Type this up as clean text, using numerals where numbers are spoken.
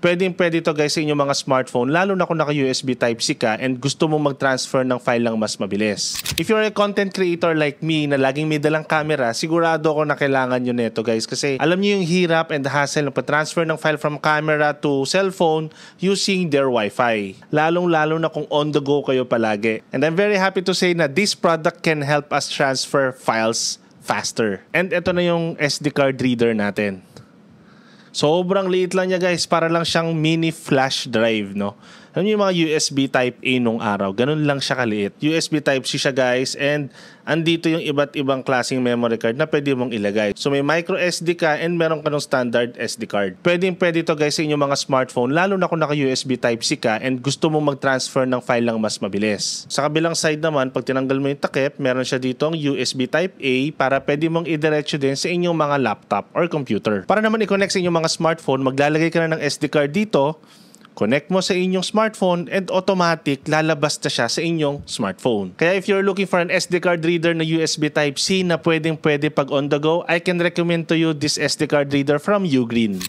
Pwede to guys sa inyong mga smartphone, lalo na kung naka-USB Type-C ka and gusto mong mag-transfer ng file lang mas mabilis. If you're a content creator like me na laging may dalang camera, sigurado ako na kailangan nyo neto guys kasi alam nyo yung hirap and hassle ng pa-transfer ng file from camera to cellphone using their Wi-Fi. Lalong-lalo na kung on the go kayo palagi. And I'm very happy to say na this product can help us transfer files faster. And ito na yung SD card reader natin. Sobrang liit lang niya guys, para lang siyang mini flash drive, no? Alam niyo yung mga USB Type-A nung araw, ganun lang siya kaliit. USB Type-C siya guys, and andito yung iba't ibang klaseng memory card na pwede mong ilagay. So may micro SD ka and meron ka ng standard SD card. Pwede to guys sa inyong mga smartphone, lalo na kung naka-USB Type-C ka and gusto mong mag-transfer ng file lang mas mabilis. Sa kabilang side naman, pag tinanggal mo yung takip, meron siya ditong USB Type-A para pwede mong idiretso din sa inyong mga laptop or computer. Para naman i-connect sa inyong mga smartphone, maglalagay ka na ng SD card dito, connect mo sa inyong smartphone and automatic lalabas na siya sa inyong smartphone. Kaya if you're looking for an SD card reader na USB Type-C na pwede pag on the go, I can recommend to you this SD card reader from Ugreen.